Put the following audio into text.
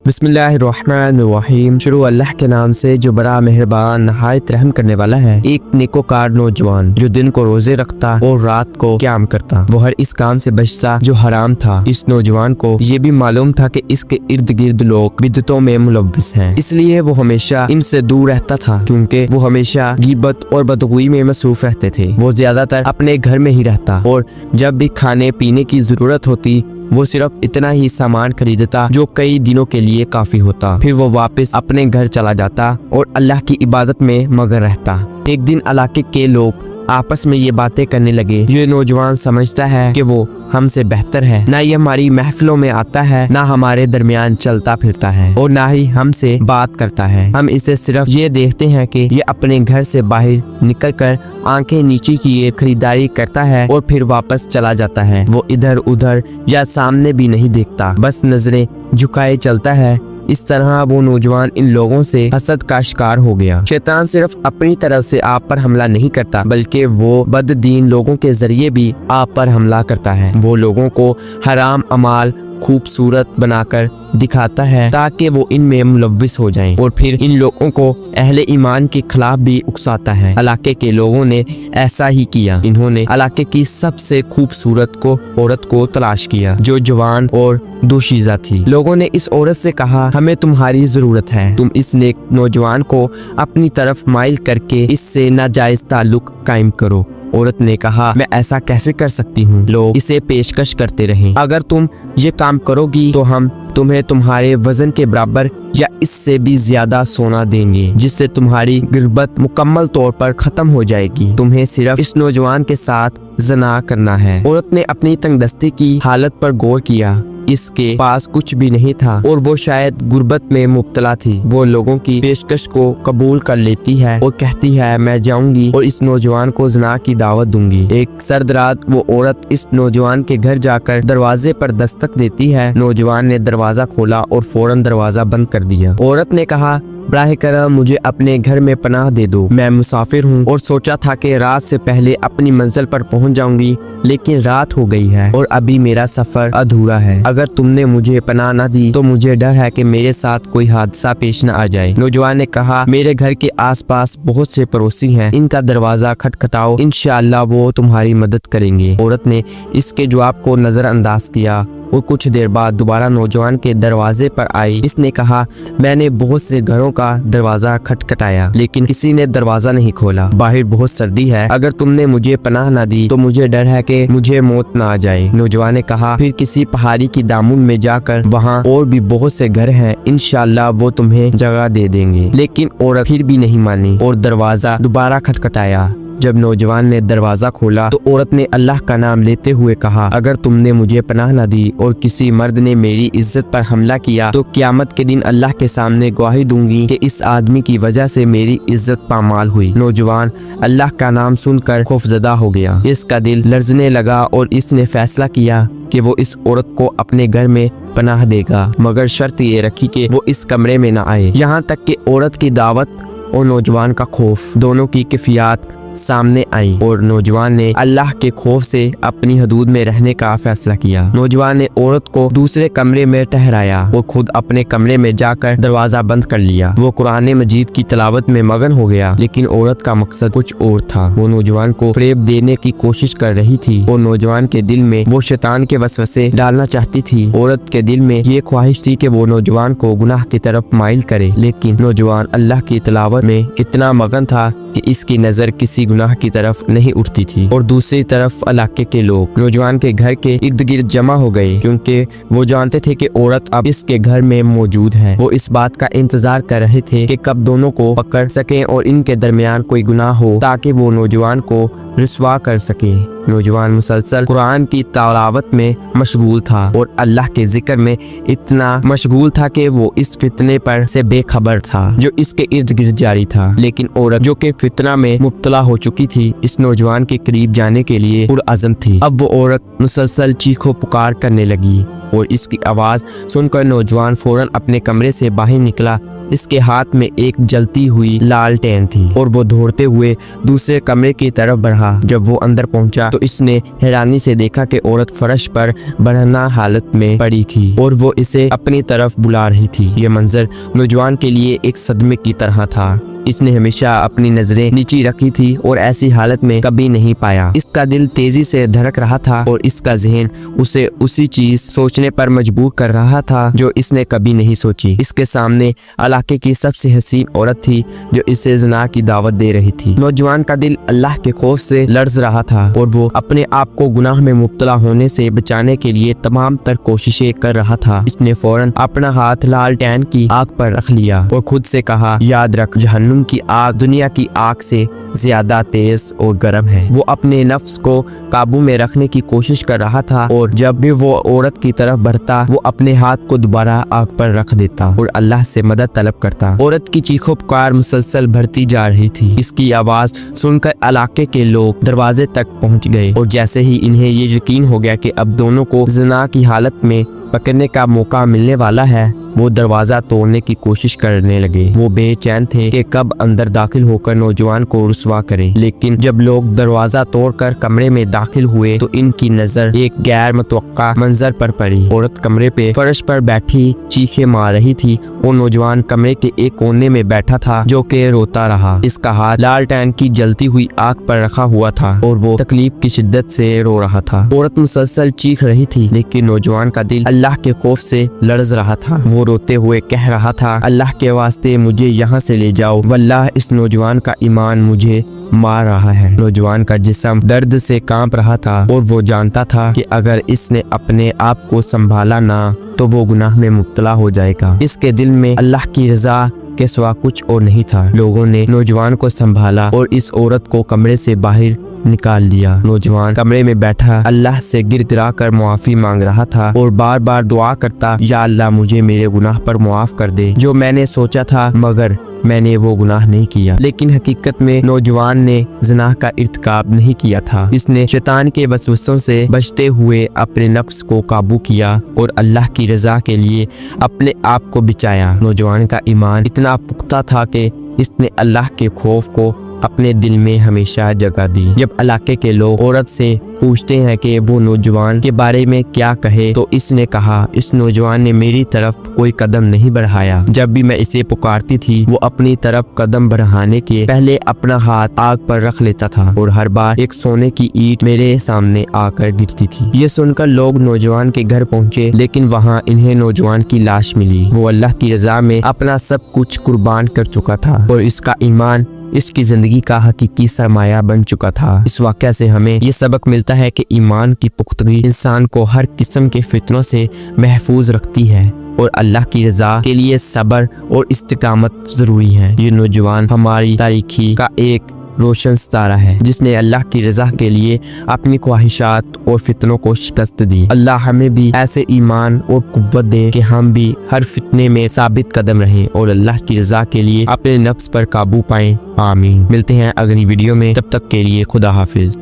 बिस्मिल्लाहिर्रहमानिर्रहीम। शुरू अल्लाह के नाम से जो बड़ा मेहरबान नहायत रहम करने वाला है। एक नेकोकार नौजवान जो दिन को रोजे रखता और रात को क़याम करता, वो हर इस काम से बचता जो हराम था। इस नौजवान को ये भी मालूम था कि इसके इर्द गिर्द लोग बिदअतों में मुलव्वस हैं, इसलिए वो हमेशा इनसे दूर रहता था, क्योंकि वो हमेशा गिबत और बदगुई में मसरूफ रहते थे। वो ज्यादातर अपने घर में ही रहता और जब भी खाने पीने की जरूरत होती वो सिर्फ इतना ही सामान खरीदता जो कई दिनों के लिए काफी होता। फिर वो वापस अपने घर चला जाता और अल्लाह की इबादत में मगन रहता। एक दिन इलाके के लोग आपस में ये बातें करने लगे, ये नौजवान समझता है कि वो हमसे बेहतर है, ना ये हमारी महफिलों में आता है, ना हमारे दरमियान चलता फिरता है और ना ही हमसे बात करता है। हम इसे सिर्फ ये देखते हैं कि ये अपने घर से बाहर निकलकर आंखें नीचे किए खरीदारी करता है और फिर वापस चला जाता है। वो इधर उधर या सामने भी नहीं देखता, बस नजरें झुकाए चलता है। इस तरह वो नौजवान इन लोगों से हसद का शिकार हो गया। शैतान सिर्फ अपनी तरफ से आप पर हमला नहीं करता, बल्कि वो बददीन लोगों के जरिए भी आप पर हमला करता है। वो लोगों को हराम अमाल खूबसूरत बनाकर दिखाता है ताकि वो इनमें मुलव्विस हो जाएं और फिर इन लोगों को अहले ईमान के खिलाफ भी उकसाता है। इलाके के लोगों ने ऐसा ही किया। इन्होंने इलाके की सबसे खूबसूरत औरत को तलाश किया जो जवान और दोशीज़ा थी। लोगों ने इस औरत से कहा, हमें तुम्हारी जरूरत है, तुम इस नेक नौजवान को अपनी तरफ माइल करके इससे नाजायज ताल्लुक कायम करो। औरत ने कहा, मैं ऐसा कैसे कर सकती हूँ। लोग इसे पेशकश करते रहे, अगर तुम ये काम करोगी तो हम तुम्हें तुम्हारे वजन के बराबर या इससे भी ज्यादा सोना देंगे, जिससे तुम्हारी गिरबत मुकम्मल तौर पर खत्म हो जाएगी। तुम्हें सिर्फ इस नौजवान के साथ जना करना है। औरत ने अपनी तंगदस्ती की हालत पर गौर किया। इसके पास कुछ भी नहीं था और वो शायद गुर्बत में मुब्तला थी। वो लोगों की पेशकश को कबूल कर लेती है और कहती है, मैं जाऊंगी और इस नौजवान को जना की दावत दूंगी। एक सर्द रात वो औरत इस नौजवान के घर जाकर दरवाजे पर दस्तक देती है। नौजवान ने दरवाजा खोला और फौरन दरवाजा बंद कर दिया। औरत ने कहा, बराह करम मुझे अपने घर में पनाह दे दो, मैं मुसाफिर हूँ और सोचा था कि रात से पहले अपनी मंजिल पर पहुँच जाऊंगी, लेकिन रात हो गई है और अभी मेरा सफर अधूरा है। अगर तुमने मुझे पनाह न दी तो मुझे डर है कि मेरे साथ कोई हादसा पेश न आ जाए। नौजवान ने कहा, मेरे घर के आसपास बहुत से पड़ोसी हैं, इनका दरवाजा खटखटाओ, इंशाअल्लाह वो तुम्हारी मदद करेंगे। औरत ने इसके जवाब को नजरअंदाज किया और कुछ देर बाद दोबारा नौजवान के दरवाजे पर आई। इसने कहा, मैंने बहुत से घरों का दरवाजा खटखटाया, लेकिन किसी ने दरवाजा नहीं खोला। बाहर बहुत सर्दी है, अगर तुमने मुझे पनाह ना दी तो मुझे डर है कि मुझे मौत ना आ जाए। नौजवान ने कहा, फिर किसी पहाड़ी की दामन में जाकर वहाँ और भी बहुत से घर हैं, इंशाअल्लाह वो तुम्हें जगह दे देंगे। लेकिन औरत फिर भी नहीं मानी और दरवाजा दोबारा खटखटाया। जब नौजवान ने दरवाजा खोला तो औरत ने अल्लाह का नाम लेते हुए कहा, अगर तुमने मुझे पनाह न दी और किसी मर्द ने मेरी इज्जत पर हमला किया तो क़यामत के दिन अल्लाह के सामने गवाही दूंगी कि इस आदमी की वजह से मेरी इज्जत पामाल हुई। नौजवान अल्लाह का नाम सुनकर खौफजदा हो गया। इसका दिल लर्जने लगा और इसने फैसला किया कि वो इस औरत को अपने घर में पनाह देगा, मगर शर्त ये रखी कि वो इस कमरे में न आए। यहाँ तक कि औरत की दावत और नौजवान का खौफ दोनों की कैफियत सामने आई और नौजवान ने अल्लाह के खौफ से अपनी हदूद में रहने का फैसला किया। नौजवान ने औरत को दूसरे कमरे में ठहराया और खुद अपने कमरे में जाकर दरवाजा बंद कर लिया। वो कुरान मजीद की तिलावत में मगन हो गया, लेकिन औरत का मकसद कुछ और था। वो नौजवान को फरेब देने की कोशिश कर रही थी और नौजवान के दिल में वो शैतान के वसवसे डालना चाहती थी। औरत के दिल में ये ख्वाहिश थी कि वो नौजवान को गुनाह की तरफ माइल करे, लेकिन नौजवान अल्लाह की तिलावत में इतना मगन था कि इसकी नजर किसी गुनाह की तरफ नहीं उठती थी। और दूसरी तरफ इलाके के लोग नौजवान के घर के इर्द गिर्द जमा हो गए, क्योंकि वो जानते थे कि औरत अब इसके घर में मौजूद है। वो इस बात का इंतजार कर रहे थे कि कब दोनों को पकड़ सकें और इनके दरमियान कोई गुनाह हो ताकि वो नौजवान को रुसवा कर सके। नौजवान मुसलसल कुरान की तिलावत में मशगूल था और अल्लाह के जिक्र में इतना मशगूल था कि वो इस फितने पर से बेखबर था जो इसके इर्द गिर्द जारी था। लेकिन औरत जो कि फितना में मुब्तला हो चुकी थी, इस नौजवान के करीब जाने के लिए पुरअज़म थी। अब वो औरत मुसलसल चीखो पुकार करने लगी और इसकी आवाज सुनकर नौजवान फौरन अपने कमरे से बाहर निकला। इसके हाथ में एक जलती हुई लालटेन थी और वो दौड़ते हुए दूसरे कमरे की तरफ बढ़ा। जब वो अंदर पहुंचा تو اس نے حیرانی سے دیکھا کہ عورت فرش پر برہنہ حالت میں پڑی تھی اور وہ اسے اپنی طرف بلا رہی تھی۔ یہ منظر نوجوان کے لیے ایک صدمے کی طرح تھا۔ اس نے ہمیشہ اپنی نظریں نیچی رکھی تھی اور ایسی حالت میں کبھی نہیں پایا۔ اس کا دل تیزی سے دھڑک رہا تھا اور اس کا ذہن اسے اسی چیز سوچنے پر مجبور کر رہا تھا جو اس نے کبھی نہیں سوچی۔ اس کے سامنے علاقے کی سب سے حسین عورت تھی جو اسے زنا کی دعوت دے رہی تھی۔ نوجوان کا دل اللہ کے خوف سے لرز رہا تھا اور وہ اپنے آپ کو گناہ میں مبتلا ہونے سے بچانے کے لیے تمام تر کوششیں کر رہا تھا۔ اس نے فوراً اپنا ہاتھ لالٹین کی آگ پر رکھ لیا اور خود سے کہا، یاد رکھ جہنم کی آگ دنیا کی آگ سے زیادہ تیز اور گرم ہے۔ وہ اپنے نفس کو قابو میں رکھنے کی کوشش کر رہا تھا اور جب بھی وہ عورت کی طرف بڑھتا وہ اپنے ہاتھ کو دوبارہ آگ پر رکھ دیتا اور اللہ سے مدد طلب کرتا۔ عورت کی چیخ و پکار مسلسل بڑھتی جا رہی تھی۔ اس کی آواز سن کر علاقے کے لوگ دروازے تک پہنچ گئے اور جیسے ہی انہیں یہ یقین ہو گیا کہ اب دونوں کو زنا کی حالت میں پکڑنے کا موقع ملنے والا ہے، وہ دروازہ توڑنے کی کوشش کرنے لگے۔ وہ بے چین تھے کہ کب اندر داخل ہو کر نوجوان کو رسوا کریں، لیکن جب لوگ دروازہ توڑ کر کمرے میں داخل ہوئے تو ان کی نظر ایک غیر متوقع منظر پر پڑی۔ عورت کمرے پہ فرش پر بیٹھی چیخیں مار رہی تھی اور نوجوان کمرے کے ایک کونے میں بیٹھا تھا جو کہ روتا رہا۔ اس کا ہاتھ لالٹین کی جلتی ہوئی آگ پر رکھا ہوا تھا اور وہ تکلیف کی شدت سے رو رہا تھا۔ عورت مسلسل چیخ رہی تھی لیکن نوجوان کا دل اللہ کے خوف سے لرز رہا تھا۔ وہ روتے ہوئے کہہ رہا تھا، اللہ کے واسطے مجھے یہاں سے لے جاؤ، واللہ اس نوجوان کا ایمان مجھے مار رہا ہے۔ نوجوان کا جسم درد سے کانپ رہا تھا اور وہ جانتا تھا کہ اگر اس نے اپنے آپ کو سنبھالا نہ تو وہ گناہ میں مبتلا ہو جائے گا۔ اس کے دل میں اللہ کی رضا کے سوا کچھ اور نہیں تھا۔ لوگوں نے نوجوان کو سنبھالا اور اس عورت کو کمرے سے باہر نکال دیا۔ نوجوان کمرے میں بیٹھا اللہ سے گر گرا کر معافی مانگ رہا تھا اور بار بار دعا کرتا، یا اللہ مجھے میرے گناہ پر معاف کر دے جو میں نے سوچا تھا مگر میں نے وہ گناہ نہیں کیا۔ لیکن حقیقت میں نوجوان نے زنا کا ارتکاب نہیں کیا تھا۔ اس نے شیطان کے وسوسوں سے بچتے ہوئے اپنے نفس کو قابو کیا اور اللہ کی رضا کے لیے اپنے آپ کو بچایا۔ نوجوان کا ایمان اتنا پختہ تھا کہ اس نے اللہ کے خوف کو اپنے دل میں ہمیشہ جگہ دی۔ جب علاقے کے لوگ عورت سے پوچھتے ہیں کہ وہ نوجوان کے بارے میں کیا کہے تو اس نے کہا، اس نوجوان نے میری طرف کوئی قدم نہیں بڑھایا۔ جب بھی میں اسے پکارتی تھی وہ اپنی طرف قدم بڑھانے کے پہلے اپنا ہاتھ آگ پر رکھ لیتا تھا اور ہر بار ایک سونے کی اینٹ میرے سامنے آ کر گرتی تھی۔ یہ سن کر لوگ نوجوان کے گھر پہنچے لیکن وہاں انہیں نوجوان کی لاش ملی۔ وہ اللہ کی رضا میں اپنا سب کچھ قربان کر چکا تھا اور اس کا ایمان اس کی زندگی کا حقیقی سرمایہ بن چکا تھا۔ اس واقعہ سے ہمیں یہ سبق ملتا ہے کہ ایمان کی پختگی انسان کو ہر قسم کے فتنوں سے محفوظ رکھتی ہے اور اللہ کی رضا کے لیے صبر اور استقامت ضروری ہے۔ یہ نوجوان ہماری تاریخی کا ایک روشن ستارہ ہے جس نے اللہ کی رضا کے لیے اپنی خواہشات اور فتنوں کو شکست دی۔ اللہ ہمیں بھی ایسے ایمان اور قوت دے کہ ہم بھی ہر فتنے میں ثابت قدم رہیں اور اللہ کی رضا کے لیے اپنے نفس پر قابو پائیں۔ آمین۔ ملتے ہیں اگلی ویڈیو میں، تب تک کے لیے خدا حافظ۔